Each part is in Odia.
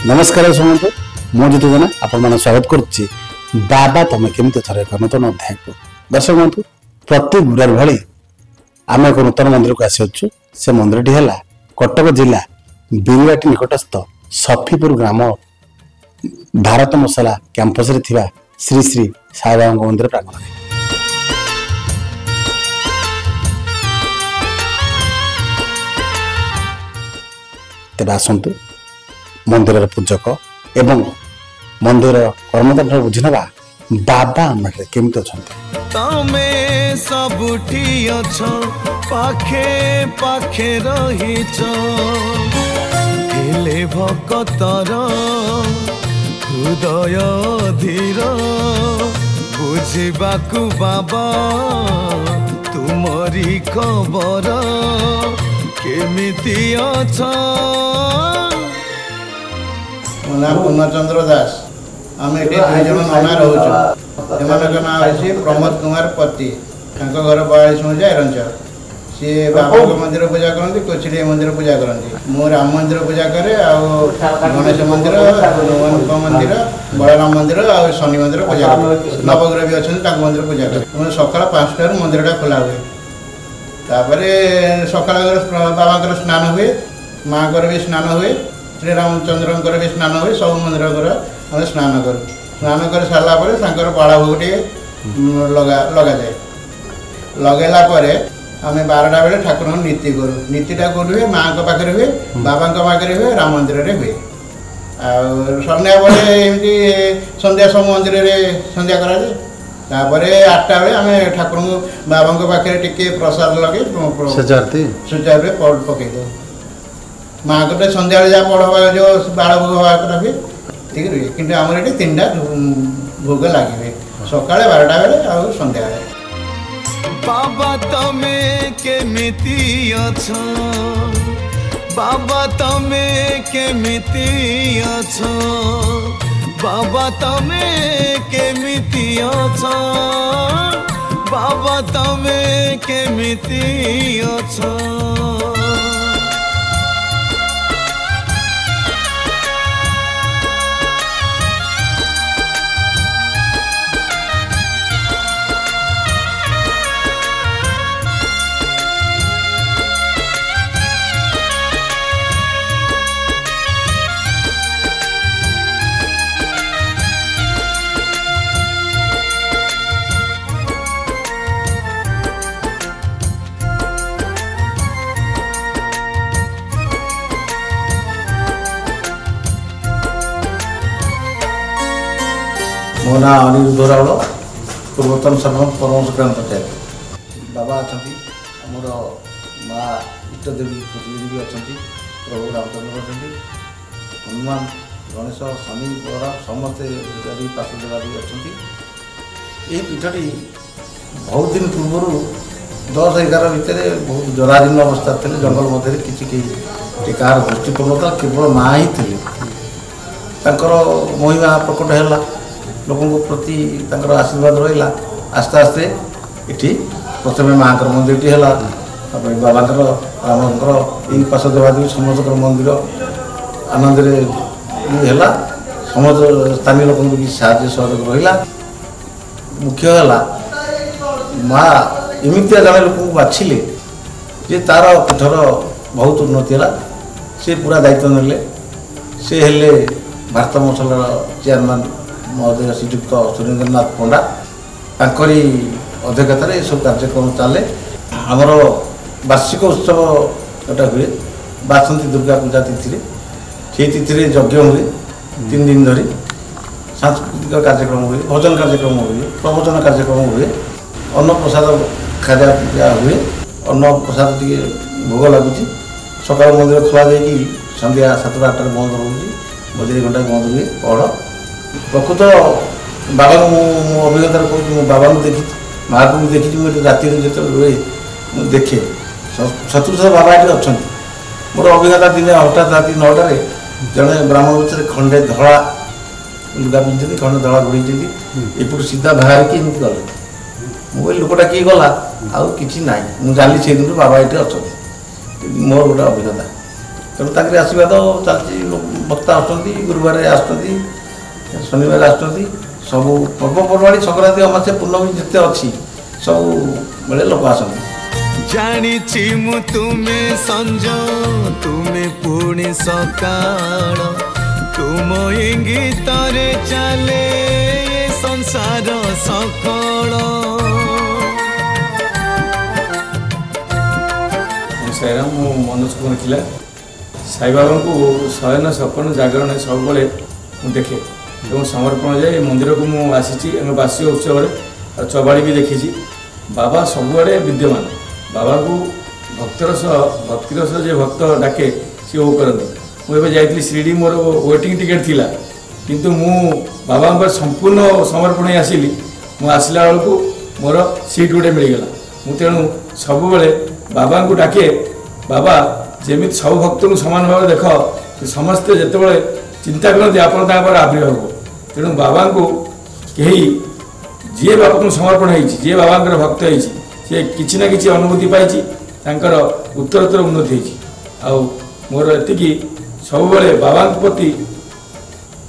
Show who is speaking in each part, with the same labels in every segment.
Speaker 1: नमस्कार सुनतु मु जितुगना आपण स्वागत करुच्ची बाबा तुम केमी थर एक नूतन अध्याय को दर्शक बंधु प्रति गुरुवार भली आम एक नूतन मंदिर को आसी से मंदिर टी है कटक जिला बिरुवाटी निकटस्थ सफीपुर ग्राम भारत मसला कैंपस रे थिबा श्री श्री साई बाबा मंदिर प्रांगण तेज आसतु मंदिर पूजक एवं मंदिर कर्मकांड बुझी ना बाबा आमरे केमती अच्छा
Speaker 2: तमे सबुठी अछो पाखे पाखे रहिछो हेले भक्तर हृदय धीर बुझिबाकु बाबा तुमरी खबर केमिति अछो।
Speaker 3: नाम पूर्णचंद्र दास आम ये दुई जन नना रोच एम ना हो प्रमोद कुमार पति घर 42 मजा एरंच सी बाबा मंदिर पूजा करती कोचिड़ी मंदिर पूजा करती मु राम मंदिर पूजा करे गणेश मंदिर हनुमान मंदिर बलराम मंदिर आ शनि मंदिर पूजा करे नवग्रह भी अच्छा मंदिर पूजा करे सकाल 5टार मंदिर खोला हुए तापर सकाल बाबा स्नान हुए माँ भी स्नान हुए श्री रामचंद्र भी स्नान हुए सब मंदिर आम स्नान कर सारापर बाड़ा भोग लगा जाए लगेला आम 12टा बेले ठाकुर नीति करूँ नीतिटा कौन माँ पाखे हुए बाबा पाखे हुए राम मंदिर हुए सन्ध्या बेले एमती संध्या सब मंदिर संध्या कराए तापर 8टा बेले आम ठाकुर बाबा पाखे टिके प्रसाद लगे सुचार पकई दो माँ को सन्ध्या जहाँ पढ़वा जो बाड़ भोग हवा भी ठीक है कि आम ये 3टा भोग लगे सका 12टा बेले आ सन्ध्या
Speaker 2: बाबा तमे केमिति अछो बाबा तमे केमिति अछो बाबा तमे केमिति अछो बाबा तमे केमिति अछो।
Speaker 3: मो ना अनिरुद्ध रावल पूर्वतन सरपंच परम संक्रांत पंचायत बाबा अच्छा आमर माँ इष्टदेवी प्रतिदेवी अच्छा प्रभु रामचंद्र अच्छा हनुमान गणेश शनि बलराम समस्ते देवी पार्श्व देवी अच्छा ये पीठटी बहुत दिन पूर्व 10-11 भितर बहुत जराजीर्ण अवस्था थे जंगल मध्य किसी कहार दृष्टिपूर्ण था केवल माँ ही थी महिमा प्रकट है लोक प्रति आशीर्वाद रहा आस्ते आस्ते ये प्रथम माँ मंदिर है बाबा रामकर यही पार्श्व देवादेवी समस्त मंदिर आनंद है समस्त स्थानीय लोक भी साहय सहयोग रहा मुख्य है माँ एमती जड़े लोक बाछिले जे तार पीठर बहुत उन्नति है सी पूरा दायित्व ने सी हेले भारत मसला चेयरमैन महोदय श्रीजुक्त सुरेंद्रनाथ पंडा तांकरी अध्यक्षतार ये सब कार्यक्रम चले आमर वार्षिक उत्सव जोटा हुए बासंती दुर्गा पूजा तिथि से तिथि यज्ञ हुए 3 दिन धरी सांस्कृतिक कार्यक्रम हुए भजन कार्यक्रम हुए प्रवचन कार्यक्रम हुए अन्न प्रसाद खाया पीया हुए अन्न प्रसाद टी भोग लगुच सकाल मंदिर खुआ जाकि संध्या 7-8 बंद रोचे मझे घंटा बंद हुए पढ़ प्रकृत बाबा मो अभिज्ञता कहूँ बाबा देखी माँ को भी देखी मुझे राति जो रुए देखे शत्रुष बाबा ये अच्छा मोर अभिज्ञता दिने हठात राति 9टार जड़े ब्राह्मण बच्चे खंडे धला लुगा पिंधि खंडे धला घोड़ी एपट सीधा बाहर कि गले मुझे लोकटा किए गला आउ कि ना मुझे जानी से दिन बाबा ये अच्छा मोर गोटे अभिज्ञता ତେଣୁ ତାଙ୍କର ଆଶୀର୍ବାଦ ଚାଲିଛି। ବକ୍ତା ଆସୁଛନ୍ତି, ଗୁରୁବାର ଆସୁଛନ୍ତି, ଶନିବାର ଆସୁଛନ୍ତି, ସବୁ ପର୍ବପର୍ବାଣି ସଂକ୍ରାନ୍ତି ଅମାସ୍ୟା ପୂର୍ଣ୍ଣମୀ ଯେତେ ଅଛି ସବୁ ବେଳେ ଲୋକ ଆସନ୍ତି।
Speaker 2: ଜାଣିଛି ମୁଁ ତୁମେ ସଞ୍ଜ ତୁମେ ପୁଣି ସକାଳ ତୁମ ଇଙ୍ଗିତରେ ଚାଲେ ଏ ସଂସାର ସକଳ।
Speaker 4: ସାଇରାମ ମୁଁ ମନୋଜ କୁମାର ଥିଲା। ସାଇବାବାଙ୍କୁ ଶୟନ ସପନ ଜାଗରଣ ସବୁବେଳେ ମୁଁ ଦେଖେ ଏବଂ ସମର୍ପଣ ଯାଏ ମନ୍ଦିରକୁ ମୁଁ ଆସିଛି। ଆମେ ବାର୍ଷିକ ଉତ୍ସବରେ ଚବାଳି ବି ଦେଖିଛି। ବାବା ସବୁଆଡ଼େ ବିଦ୍ୟମାନ। ବାବାଙ୍କୁ ଭକ୍ତିର ସହ ଯେ ଭକ୍ତ ଡାକେ ସିଏ ଓ କରନ୍ତି। ମୁଁ ଏବେ ଯାଇଥିଲି ଶିରିଡ଼ି, ମୋର ୱେଟିଂ ଟିକେଟ୍ ଥିଲା, କିନ୍ତୁ ମୁଁ ବାବାଙ୍କ ସମ୍ପୂର୍ଣ୍ଣ ସମର୍ପଣ ହେଇ ଆସିଲି। ମୁଁ ଆସିଲା ବେଳକୁ ମୋର ସିଟ୍ ଗୋଟେ ମିଳିଗଲା। ମୁଁ ତେଣୁ ସବୁବେଳେ ବାବାଙ୍କୁ ଡାକେ, ବାବା ଯେମିତି ସବୁ ଭକ୍ତଙ୍କୁ ସମାନ ଭାବରେ ଦେଖ, ସମସ୍ତେ ଯେତେବେଳେ ଚିନ୍ତା କରନ୍ତି ଆପଣ ତାଙ୍କର ଆବିର୍ଭାବ। ତେଣୁ ବାବାଙ୍କୁ କେହି ଯିଏ ବାବାଙ୍କୁ ସମର୍ପଣ ହେଇଛି, ଯିଏ ବାବାଙ୍କର ଭକ୍ତ ହେଇଛି, ସେ କିଛି ନା କିଛି ଅନୁଭୂତି ପାଇଛି, ତାଙ୍କର ଉତ୍ତରୋତ୍ତର ଉନ୍ନତି ହେଇଛି। ଆଉ ମୋର ଏତିକି ସବୁବେଳେ ବାବାଙ୍କ ପ୍ରତି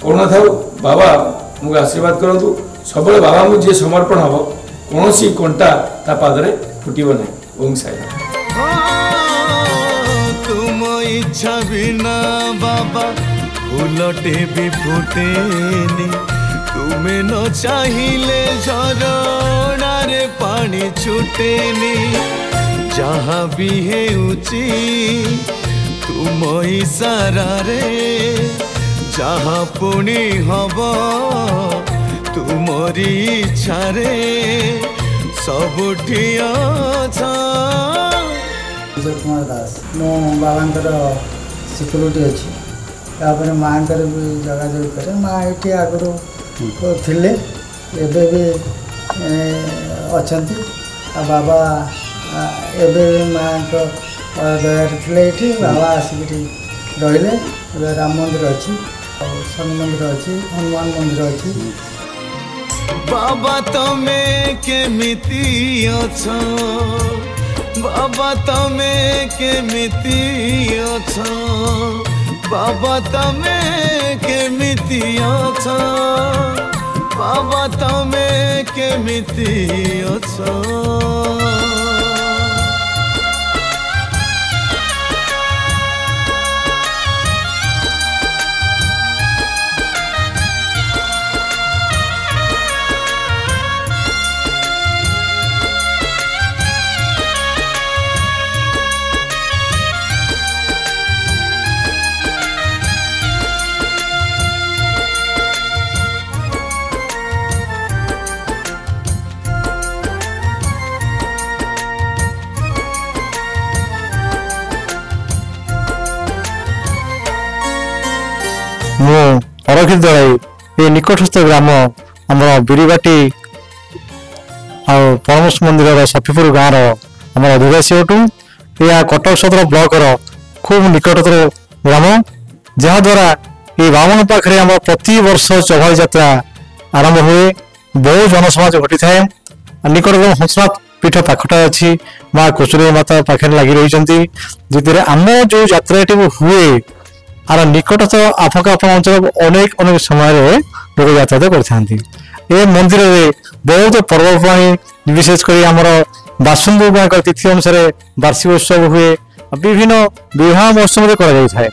Speaker 4: କରୁଣା ଥାଉ। ବାବା ଆମକୁ ଆଶୀର୍ବାଦ କରନ୍ତୁ। ସବୁବେଳେ ବାବାଙ୍କୁ ଯିଏ ସମର୍ପଣ ହେବ କୌଣସି କଣ୍ଟା ତା ପାଦରେ ଫୁଟିବ ନାହିଁ। ଓಂ ସାଇରାମ।
Speaker 2: ତୁମ ଇଚ୍ଛା ବିନା ବାବା ଫୁଲଟେ ବି ଫୁଟେନି, ତୁମେ ନ ଚାହିଁଲେ ଝରଣାରେ ପାଣି ଛୁଟେନି। ଯାହା ବି ହେଉଛି ତୁମ ଇଶାରାରେ, ଯାହା ପୁଣି ହବ ତୁମରି ଇଚ୍ଛାରେ, ସବୁଠି ଅଛ।
Speaker 5: ବିଜୟ କୁମାର ଦାସ। ମୁଁ ବାବାଙ୍କର ସିକ୍ୟୁରିଟି ଅଛି, ତାପରେ ମାଆଙ୍କର ବି ଯୋଗାଯୋଗ କରେ। ମା ଏଠି ଆଗରୁ ଥିଲେ, ଏବେ ବି ଅଛନ୍ତି। ଆଉ ବାବା ଏବେ ବି ମାଆଙ୍କ ଦୟାରେ ଥିଲେ ଏଠି। ବାବା ଆସିକି ରହିଲେ। ଏବେ ରାମ ମନ୍ଦିର ଅଛି, ଆଉ ଶନି ମନ୍ଦିର ଅଛି, ହନୁମାନ ମନ୍ଦିର ଅଛି।
Speaker 2: ବାବା ତମେ କେମିତି ଅଛ, ବାବା ତମେ କେମିତି ଅଛ, ବାବା ତମେ କେମିତି ଅଛ, ବାବା ତମେ କେମିତି ଅଛ।
Speaker 6: ମୁଁ ଅରକ୍ଷିତ ଦଳାଇ ଏ ନିକଟସ୍ଥ ଗ୍ରାମ ଆମର ବିରିବାଟି ଆଉ ପରମେଶ ମନ୍ଦିରର ସଫିପୁର ଗାଁର ଆମର ଅଧିବାସୀ ଅଟୁ। ଏହା କଟକ ସଦର ବ୍ଲକର ଖୁବ୍ ନିକଟତର ଗ୍ରାମ, ଯାହାଦ୍ୱାରା এই ବାମନ ପାଖରେ ଆମର ପ୍ରତିବର୍ଷ ଚଭାଳି ଯାତ୍ରା ଆରମ୍ଭ ହୁଏ। ବହୁ ଜନସମାଜ ଘଟିଥାଏ। ନିକଟତମ ହଂସନାଥ ପୀଠ ପାଖଟା ଅଛି, ମା କୁଶଳୀ ମାତା ପାଖରେ ଲାଗି ରହିଛନ୍ତି। ଯେଥିରେ ଆମ ଯେଉଁ ଯାତ୍ରାଟି ହୁଏ ଆର ନିକଟସ୍ଥ ଆଖପାଖ ଅଞ୍ଚଳ ଅନେକ ସମୟରେ ଲୋକ ଯାତାୟାତ କରିଥାନ୍ତି। ଏ ମନ୍ଦିରରେ ବହୁତ ପର୍ବପର୍ବାଣି, ବିଶେଷ କରି ଆମର ବାସନ୍ତୀ ମାଙ୍କର ତିଥି ଅନୁସାରେ ବାର୍ଷିକ ଉତ୍ସବ ହୁଏ। ବିଭିନ୍ନ ବିବାହ ମହୋତ୍ସବରେ କରାଯାଇଥାଏ,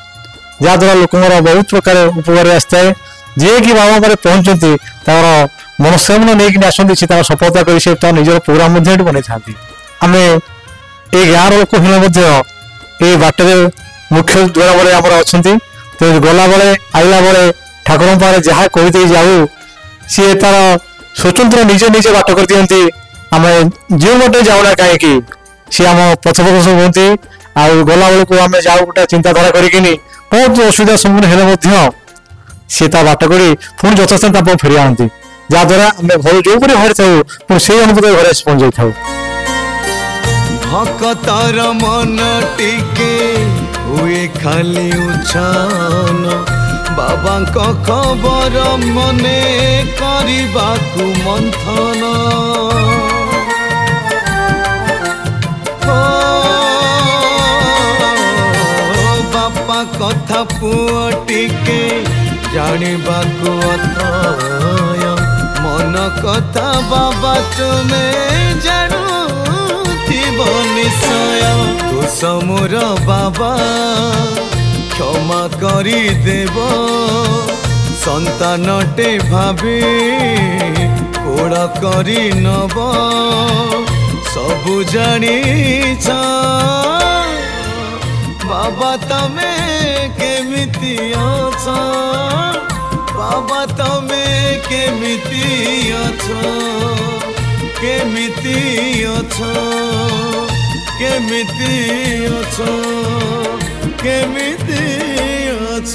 Speaker 6: ଯାହାଦ୍ୱାରା ଲୋକଙ୍କର ବହୁତ ପ୍ରକାର ଉପକାରରେ ଆସିଥାଏ। ଯିଏକି ବାବା ପାଖରେ ପହଞ୍ଚନ୍ତି ତାଙ୍କର ମନସ୍କାମନା ନେଇକି ଆସନ୍ତି, ସେ ତାଙ୍କର ସଫଳତା କରି ସେ ତାର ନିଜର ପ୍ରୋଗ୍ରାମ ମଧ୍ୟ ଏଠି ବନେଇଥାନ୍ତି। ଆମେ ଏ ଗାଁର ଲୋକ ହେଲେ ମଧ୍ୟ ଏ ବାଟରେ ମୁଖ୍ୟ ଦ୍ୱାର ବେଳେ ଆମର ଅଛନ୍ତି। ତେଣୁ ଗଲାବେଳେ ଆଇଲା ବେଳେ ଠାକୁରଙ୍କ ପାଖରେ ଯାହା କହିଦେଇ ଯାଉ, ସିଏ ତାର ସ୍ୱତନ୍ତ୍ର ନିଜେ ବାଟ କରିଦିଅନ୍ତି। ଆମେ ଯେଉଁ ବାଟେ ଯାଉନା କାହିଁକି ସିଏ ଆମ ପଛପଛ ହୁଅନ୍ତି। ଆଉ ଗଲାବେଳକୁ ଆମେ ଯାଉ ଗୋଟେ ଚିନ୍ତାଧାରା କରିକିନି ବହୁତ ଅସୁବିଧାର ସମ୍ମୁଖୀନ ହେଲେ ମଧ୍ୟ ସିଏ ତା ବାଟ କରି ପୁଣି ଯଥାସ୍ଥାନ ତା ଫେରି ଆଣନ୍ତି, ଯାହାଦ୍ୱାରା ଆମେ ଘରୁ ଯେଉଁପରି ବାହାରିଥାଉ ପୁଣି ସେଇ ଅନୁଭୂତି ଘରେ ଆସି ପହଞ୍ଚି ଯାଇଥାଉ।
Speaker 2: ଭକ୍ତର ମନ ଟିକେ ହୁଏ ଖାଲି ଉଚ୍ଛନ, ବାବାଙ୍କ ଖବର ମନେ କରିବାକୁ ମନ୍ଥନ। ବାପା पुओ टिके जानिबाकु अथय मन कथा बाबा तुमे जानुथिब निश्चय दोष मोर बाबा क्षमा करी देव संतानटे भाभी कोड़ा करी नब सबु जानिछ बाबा तमे केमिति अछ बाबा तमे केमिति अछ केमिति अछ केमिति अछ केमिति अछ।